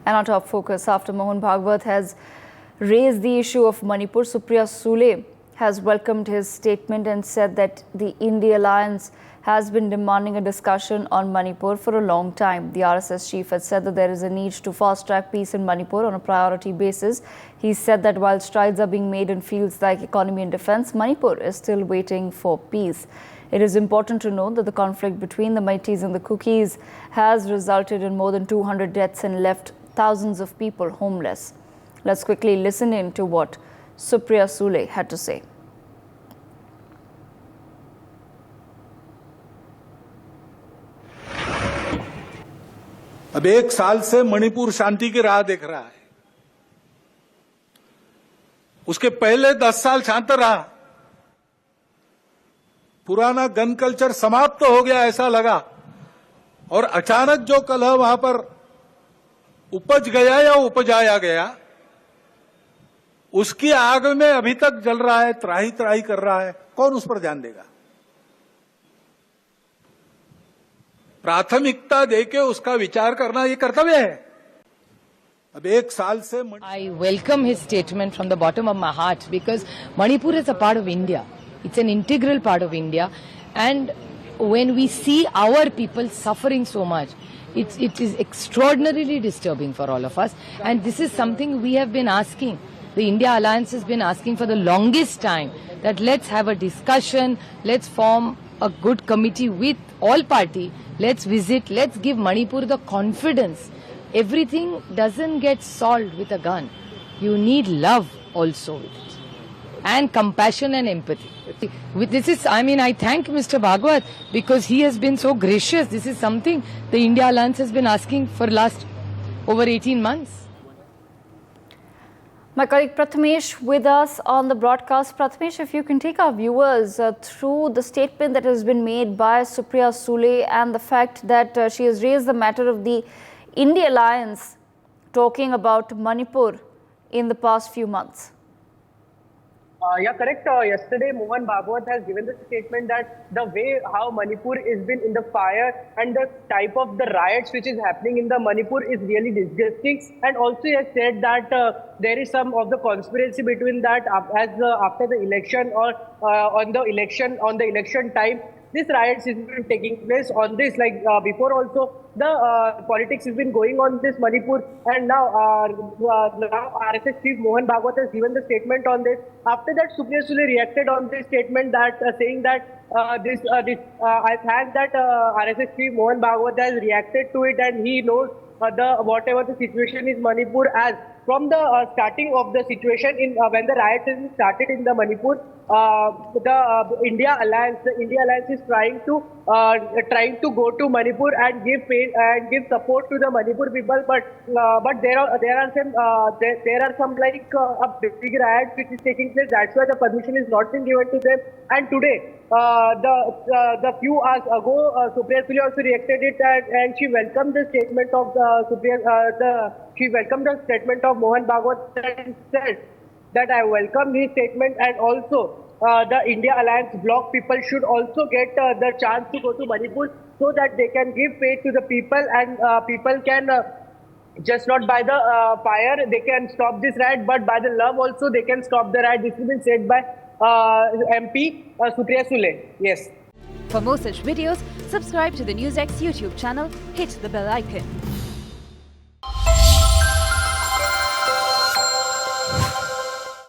And our top focus, after Mohan Bhagwat has raised the issue of Manipur, Supriya Sule has welcomed his statement and said that the India Alliance has been demanding a discussion on Manipur for a long time. The RSS chief has said that there is a need to fast-track peace in Manipur on a priority basis. He said that while strides are being made in fields like economy and defense, Manipur is still waiting for peace. It is important to note that the conflict between the Meiteis and the Kukis has resulted in more than 200 deaths and left thousands of people homeless. Let's quickly listen in to what Supriya Sule had to say. अब 1 साल से मणिपुर शांति की राह देख रहा है। उसके पहले 10 साल शांत रहा। पुराना गन कल्चर समाप्त हो गया ऐसा लगा, और अचानक जो कलह वहां पर उपज गया या उपजाया गया, उसकी आग में अभी तक जल रहा है, त्राही त्राही कर रहा है। कौन उस पर ध्यान देगा? प्राथमिकता देके उसका विचार करना ये कर्तव्य है। अब 1 साल से I welcome his statement from the bottom of my heart, because Manipur is a part of India. It's an integral part of India, and when we see our people suffering so much, it is extraordinarily disturbing for all of us. And this is something we have been asking. The India Alliance has been asking for the longest time, that let's have a discussion, let's form a good committee with all party, let's visit, let's give Manipur the confidence. Everything doesn't get solved with a gun. You need love also with it, and compassion and empathy. With this is, I thank Mr. Bhagwat, because he has been so gracious. This is something the India Alliance has been asking for last over 18 months. My colleague Prathamesh with us on the broadcast. Prathamesh, if you can take our viewers through the statement that has been made by Supriya Sule and the fact that she has raised the matter of the India Alliance talking about Manipur in the past few months. Yeah, correct. Yesterday, Mohan Bhagwat has given the statement that the way how Manipur has been in the fire and the type of the riots which is happening in the Manipur is really disgusting. And also he has said that there is some of the conspiracy between that after the election or on the election time. This riots has been taking place on this, like before also the politics has been going on this Manipur, and now RSS chief Mohan Bhagwat has given the statement on this. After that, Supriya Sule reacted on this statement that saying that I thank that RSS chief Mohan Bhagwat has reacted to it, and he knows whatever the situation is Manipur as. From the starting of the situation when the riots started in the Manipur, the India Alliance is trying to go to Manipur and give support to the Manipur people, but there are some like a big riot which is taking place. That's why the permission is not been given to them. And today, the few hours ago, Supriya Sule also reacted it, and she welcomed the statement of she welcomed the statement of Mohan Bhagwat and said that I welcome his statement, and also the India Alliance bloc people should also get the chance to go to Manipur so that they can give faith to the people, and people can just not by the fire they can stop this riot, but by the love also they can stop the riot. This has been said by MP Supriya Sule. Yes. For more such videos, subscribe to the NewsX YouTube channel, hit the bell icon.